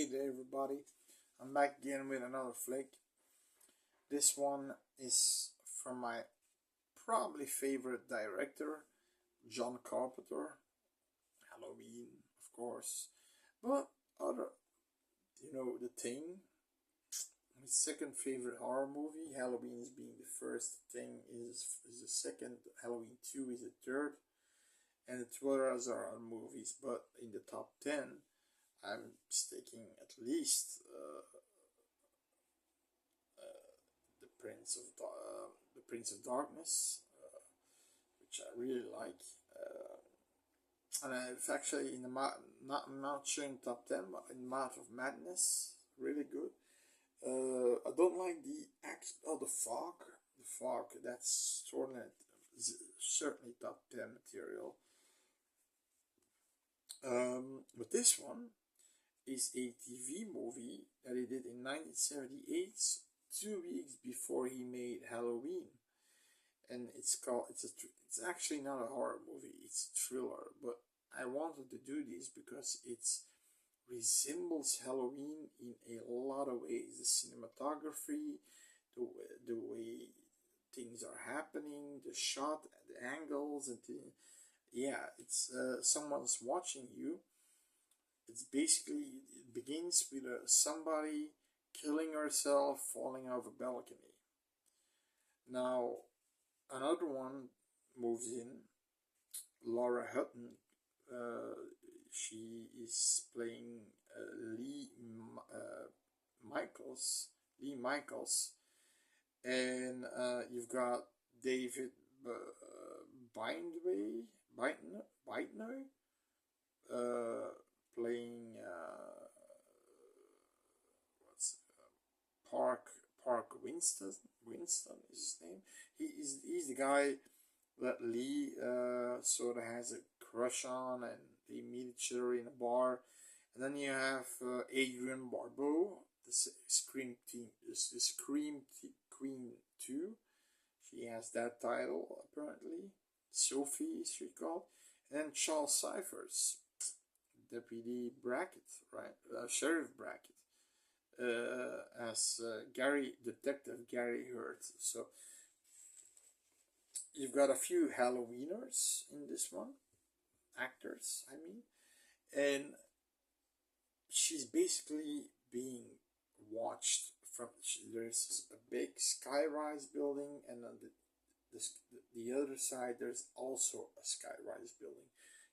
Hey there everybody, I'm back again with another flick. This one is from my probably favorite director, John Carpenter. Halloween, of course. But other, The Thing, my second favorite horror movie. Halloween is being the first, Thing is the second, Halloween 2 is the third, and the two others are movies, but in the top 10 I'm sticking at least the Prince of Darkness, which I really like, and it's actually in the not showing top 10, but in Mouth of Madness, really good. I don't like the act of the fog. The fog, that's certainly top 10 material. But this one is a TV movie that he did in 1978, 2 weeks before he made Halloween, and it's actually not a horror movie; it's a thriller. But I wanted to do this because it resembles Halloween in a lot of ways. The cinematography, the way things are happening, the shot, the angles, and it's someone's watching you. It's basically, it begins with somebody killing herself falling off a balcony. Now another one moves in, Laura Hutton. She is playing Michaels, Lee Michaels, and you've got David Bindway, playing Park Winston. Winston is his name. He's the guy that Lee sort of has a crush on, and they meet each other in a bar. And then you have Adrienne Barbeau, the Scream Queen 2. She has that title apparently. Sophie is she called. And then Charles Cyphers, Deputy Brackett, right? Sheriff Brackett, as Detective Gary Hurt. So you've got a few Halloweeners in this one, actors, I mean, and she's basically being watched from. There's a big skyrise building, and on the other side there's also a skyrise building,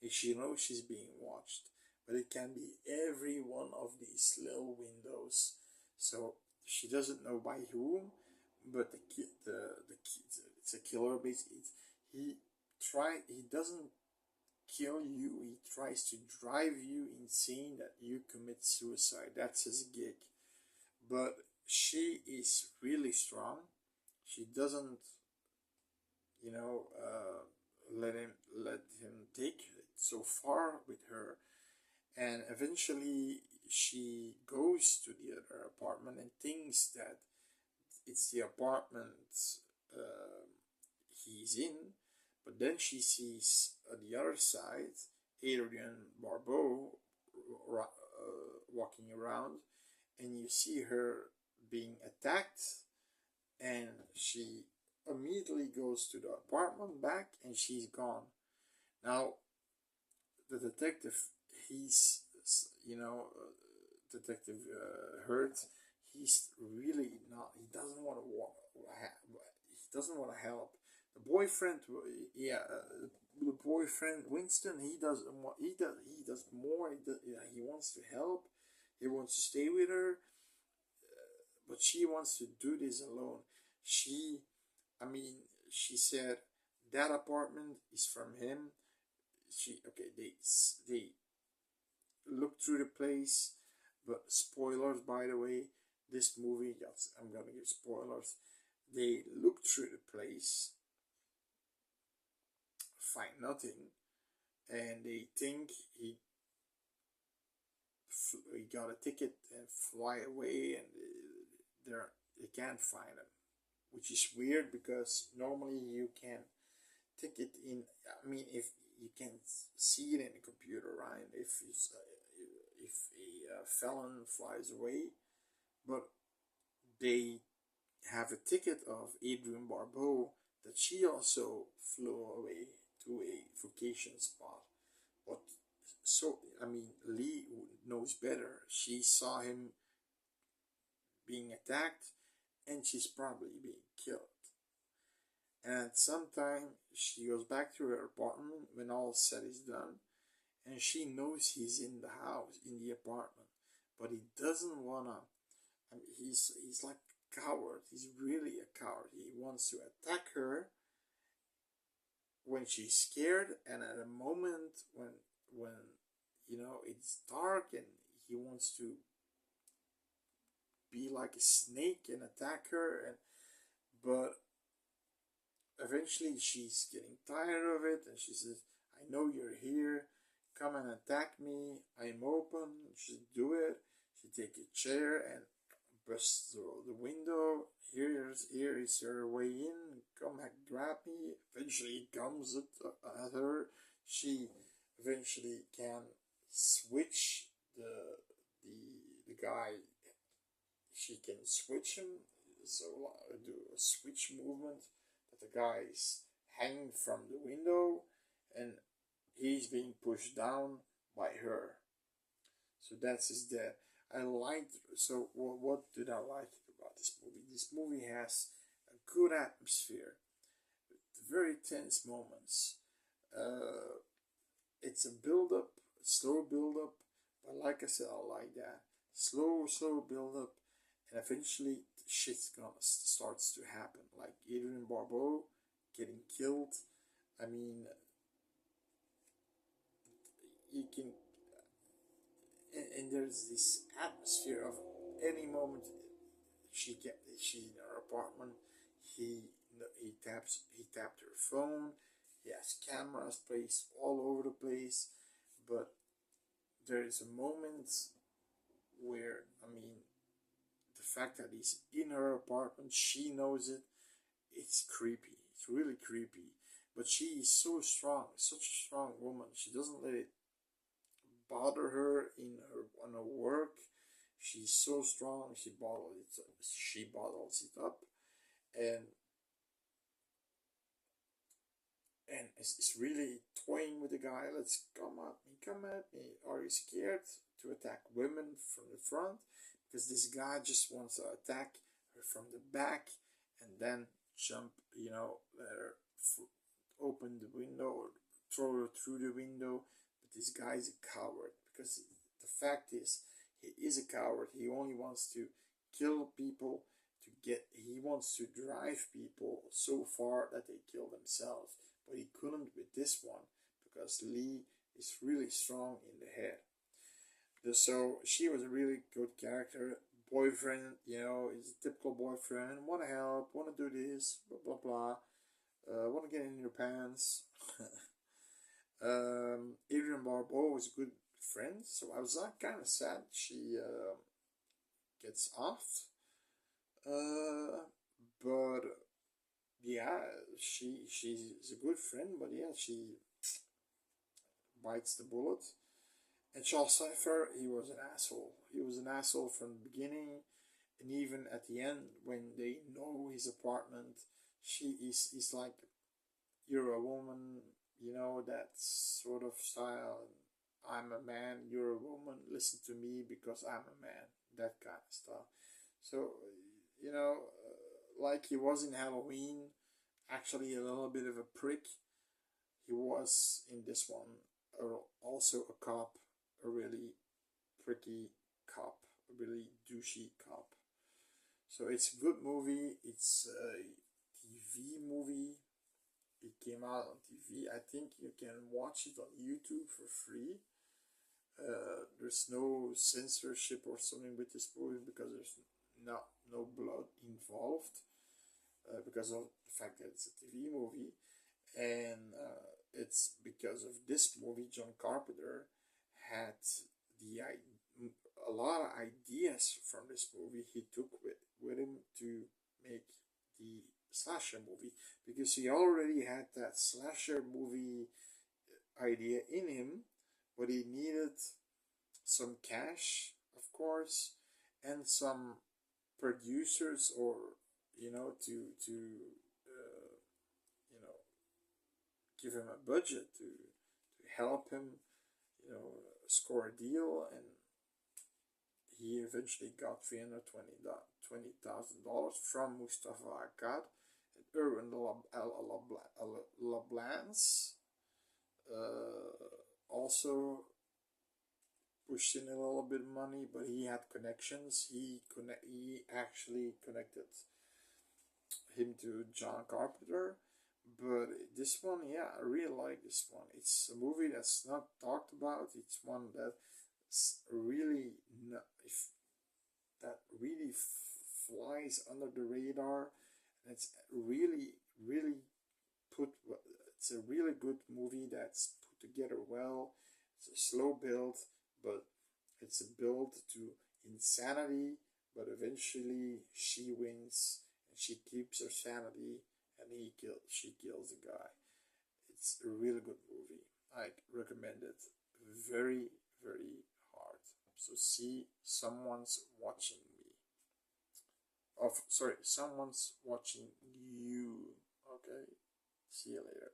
and she knows she's being watched, but it can be every one of these little windows. So she doesn't know by whom, but the kid, it's a killer. Basically, he doesn't kill you. He tries to drive you insane that you commit suicide. That's his gig. But she is really strong. She doesn't, let him take it so far with her, and eventually she goes to the other apartment and thinks that it's the apartment he's in, but then she sees the other side Adrienne Barbeau walking around, and you see her being attacked, and she immediately goes to the apartment back, and she's gone. Now the detective, he's Detective Hurt, he's really not, he doesn't want to help the boyfriend. The boyfriend Winston, he does more. He wants to help, he wants to stay with her, but she wants to do this alone. She said that apartment is from him. They look through the place, but spoilers, by the way, this movie, I'm gonna give spoilers. They look through the place, find nothing, and they think he got a ticket and fly away, and they can't find him, which is weird because normally you can ticket in. I mean, if you can see it in the computer, right? If felon flies away, but they have a ticket of Adrienne Barbeau that she also flew away to a vacation spot. But so, I mean, Lee knows better. She saw him being attacked, and she's probably being killed. And sometime she goes back to her apartment when all said is done, and she knows he's in the house, in the apartment, but he doesn't wanna. I mean, he's like a coward. He's really a coward. He wants to attack her when she's scared, and at a moment when it's dark, and he wants to be like a snake and attack her, and but eventually she's getting tired of it, and she says, I know you're here, come and attack me, I'm open. She do it. She take a chair and bursts through the window. Here is her way in, come and grab me. Eventually he comes at her. She eventually can switch the guy. She can switch him, so do a switch movement that the guy is hanging from the window, and he's being pushed down by her. So that's his death. I liked. So what did I like about this movie? This movie has a good atmosphere, very tense moments. Uh, it's a build up, slow build up, but like I said, I like that slow build up, and eventually shit's gonna starts to happen. Like Adrienne Barbeau getting killed. I mean, you can, and there's this atmosphere of any moment she's in her apartment. He tapped her phone. He has cameras placed all over the place, but there is a moment where, I mean, the fact that he's in her apartment, she knows it. It's creepy. It's really creepy. But she is so strong, such a strong woman. She doesn't let it bother her in her on her work. She's so strong. She bottles it up, and it's really toying with the guy. Let's come at me. Are you scared to attack women from the front? Because this guy just wants to attack her from the back, and then jump. Let her open the window or throw her through the window. But this guy is a coward, because the fact is, he is a coward. He only wants to kill people he wants to drive people so far that they kill themselves. But he couldn't with this one, because Lee is really strong in the head. So she was a really good character. Boyfriend, is a typical boyfriend. Want to help, want to do this, blah blah blah. Want to get in your pants. Adrienne Barbeau was a good friend, so I was kind of sad she gets off. But yeah, she's a good friend, but yeah, she bites the bullet. And Charles Cypher, he was an asshole. He was an asshole from the beginning, and even at the end when they know his apartment, he's like, you're a woman, that sort of style. I'm a man, you're a woman, listen to me because I'm a man, that kind of stuff. So, like he was in Halloween, actually a little bit of a prick. He was in this one also a cop, a really pricky cop, a really douchey cop. So it's a good movie. It's a TV movie. It came out on TV. I think you can watch it on YouTube for free. There's no censorship or something with this movie, because there's no blood involved, because of the fact that it's a TV movie, and it's because of this movie John Carpenter had a lot of ideas from this movie he took with him to make the slasher movie, because he already had that slasher movie idea in him, but he needed some cash. of course, and some producers, or to you know give him a budget to help him score a deal, and he eventually got $320,000 from Mustafa Akkad and Erwin LeBlanc. Also pushed in a little bit of money, but he had connections. He actually connected him to John Carpenter. But this one, yeah, I really like this one. It's a movie that's not talked about. It's one that's really not, if that really flies under the radar. And it's really, really put. It's a really good movie that's put together well. It's a slow build, but it's a build to insanity. But eventually, she wins and she keeps her sanity, and she kills the guy. It's a really good movie. I recommend it very, very hard. So see, someone's watching me. Oh, sorry, someone's watching you. Okay, see you later.